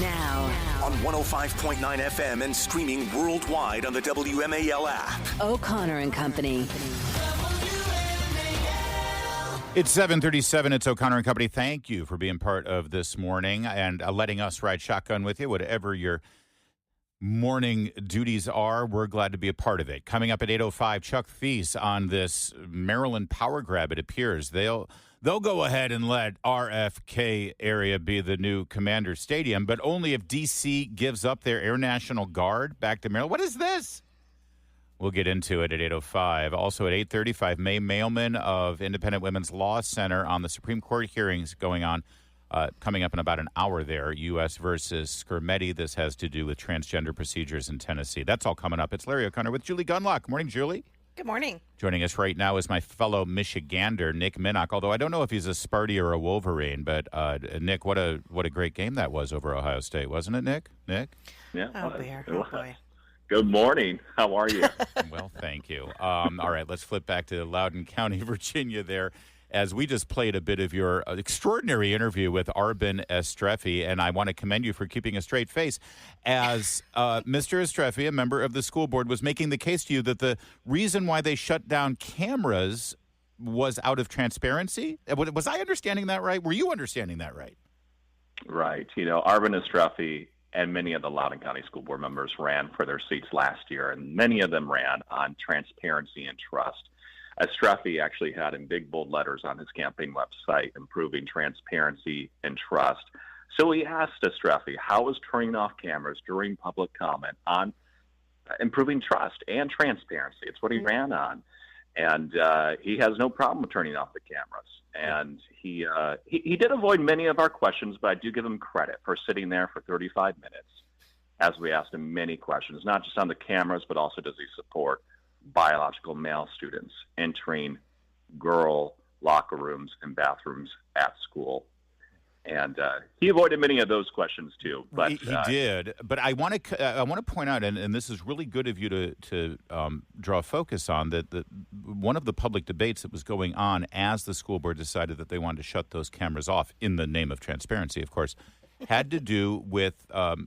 Now. On 105.9 FM and streaming worldwide on the WMAL app. O'Connor and Company. It's 7:37. It's O'Connor and Company. Thank you for being part of this morning and letting us ride shotgun with you. Whatever your morning duties are, we're glad to be a part of it. Coming up at 8:05, Chuck Thies on this Maryland power grab, it appears. They'll go ahead and let RFK area be the new Commander Stadium, but only if D.C. gives up their Air National Guard back to Maryland. What is this? We'll get into it at 8:05. Also at 8:35, May Mailman of Independent Women's Law Center on the Supreme Court hearings going on, coming up in about an hour there, U.S. versus Skermetti. This has to do with transgender procedures in Tennessee. That's all coming up. It's Larry O'Connor with Julie Gunlock. Morning, Julie. Good morning. Joining us right now is my fellow Michigander, Nick Minnock, although I don't know if he's a Sparty or a Wolverine, but Nick, what a great game that was over Ohio State, wasn't it, Nick? Nick? Yeah. Oh, Bear. Oh, boy. Good morning. How are you? Well, thank you. All right, let's flip back to Loudoun County, Virginia there, as we just played a bit of your extraordinary interview with Arbin Estrefi, and I want to commend you for keeping a straight face as Mr. Estrefi, a member of the school board, was making the case to you that the reason why they shut down cameras was out of transparency. Was I understanding that right? Were you understanding that right? Right. Arbin Estrefi and many of the Loudoun County School Board members ran for their seats last year, and many of them ran on transparency and trust. Estrefi actually had in big, bold letters on his campaign website, improving transparency and trust. So he asked Estrefi, how is turning off cameras during public comment on improving trust and transparency? It's what he ran on. And he has no problem with turning off the cameras. And he did avoid many of our questions, but I do give him credit for sitting there for 35 minutes as we asked him many questions, not just on the cameras, but also does he support biological male students entering girl locker rooms and bathrooms at school. And he avoided many of those questions too. But he did. But I want to point out, and this is really good of you to draw focus on that one of the public debates that was going on as the school board decided that they wanted to shut those cameras off in the name of transparency, of course, had to do with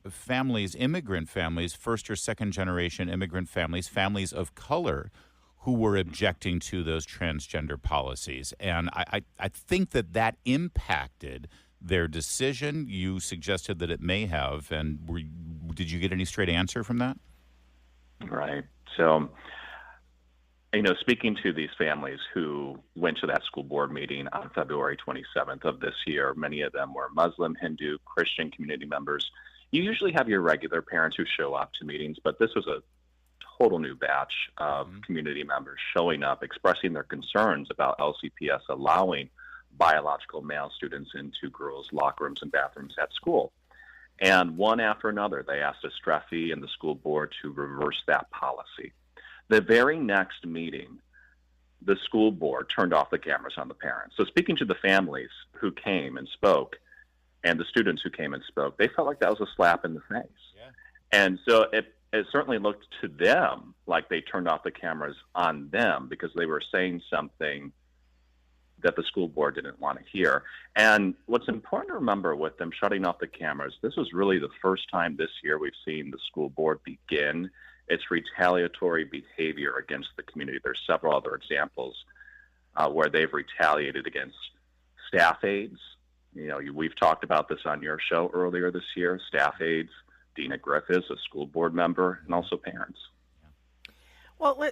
families, immigrant families, first or second generation immigrant families, families of color, who were objecting to those transgender policies. And I think that impacted their decision. You suggested that it may have, and did you get any straight answer from that? Right. So, speaking to these families who went to that school board meeting on February 27th of this year, many of them were Muslim, Hindu, Christian community members. You usually have your regular parents who show up to meetings, but this was a total new batch of community members showing up, expressing their concerns about LCPS allowing biological male students into girls' locker rooms and bathrooms at school. And one after another, they asked Estrefi and the school board to reverse that policy. The very next meeting, the school board turned off the cameras on the parents. So speaking to the families who came and spoke and the students who came and spoke, they felt like that was a slap in the face. Yeah. And so it certainly looked to them like they turned off the cameras on them because they were saying something that the school board didn't want to hear. And what's important to remember with them shutting off the cameras, this was really the first time this year we've seen the school board begin its retaliatory behavior against the community. There's several other examples where they've retaliated against staff aides. We've talked about this on your show earlier this year, staff aides, Dina Griffiths, a school board member, and also parents. Well,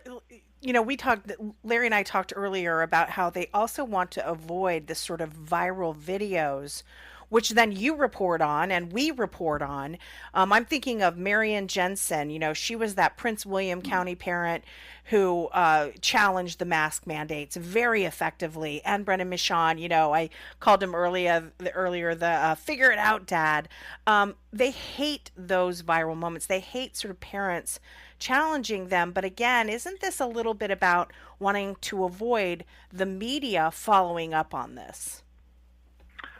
Larry and I talked earlier about how they also want to avoid this sort of viral videos, which then you report on and we report on. I'm thinking of Marian Jensen. She was that Prince William County parent who challenged the mask mandates very effectively. And Brendan Michon, I called him earlier the figure it out dad. They hate those viral moments. They hate sort of parents challenging them. But again, isn't this a little bit about wanting to avoid the media following up on this?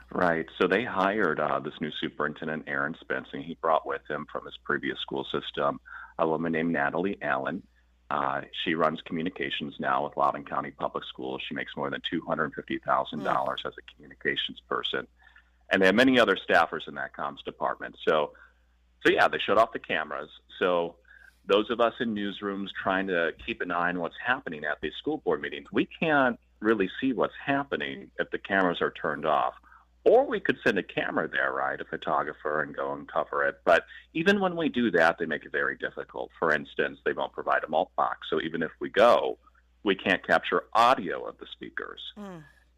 Right. So they hired this new superintendent, Aaron Spence, and he brought with him from his previous school system a woman named Natalie Allen. She runs communications now with Loudoun County Public Schools. She makes more than $250,000 as a communications person. And they had many other staffers in that comms department. So yeah, they shut off the cameras. So those of us in newsrooms trying to keep an eye on what's happening at these school board meetings, we can't really see what's happening if the cameras are turned off. Or we could send a camera there, right, a photographer, and go and cover it. But even when we do that, they make it very difficult. For instance, they won't provide a mult box. So even if we go, we can't capture audio of the speakers.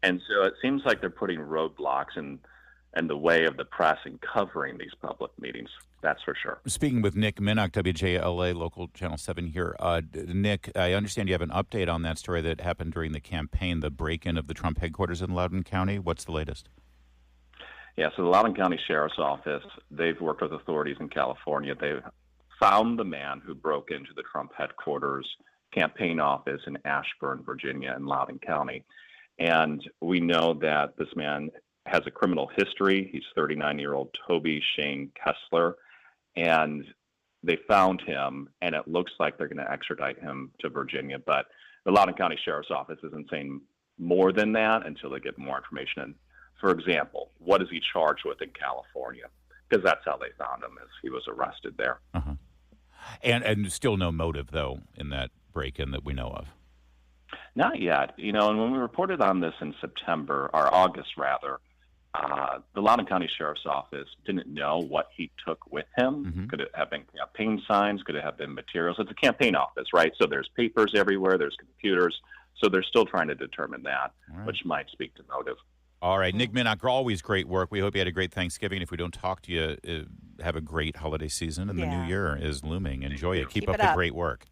And so it seems like they're putting roadblocks in the way of the press in covering these public meetings. That's for sure. Speaking with Nick Minnock, WJLA, local Channel 7 here. Nick, I understand you have an update on that story that happened during the campaign, the break-in of the Trump headquarters in Loudoun County. What's the latest? Yeah, so the Loudoun County Sheriff's Office, they've worked with authorities in California. They've found the man who broke into the Trump headquarters campaign office in Ashburn, Virginia, in Loudoun County. And we know that this man has a criminal history. He's 39-year-old Toby Shane Kessler. And they found him, and it looks like they're going to extradite him to Virginia. But the Loudoun County Sheriff's Office isn't saying more than that until they get more information. And for example, what is he charged with in California? Because that's how they found him, is he was arrested there. Uh-huh. And still no motive, though, in that break-in that we know of. Not yet. And when we reported on this in September, or August rather, the Loudoun County Sheriff's Office didn't know what he took with him. Mm-hmm. Could it have been campaign signs? Could it have been materials? It's a campaign office, right? So there's papers everywhere. There's computers. So they're still trying to determine that, which might speak to motive. All right, Nick Minnock, always great work. We hope you had a great Thanksgiving. If we don't talk to you, have a great holiday season, and the new year is looming. Enjoy it. Keep up the great work.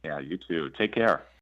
Yeah, you too. Take care.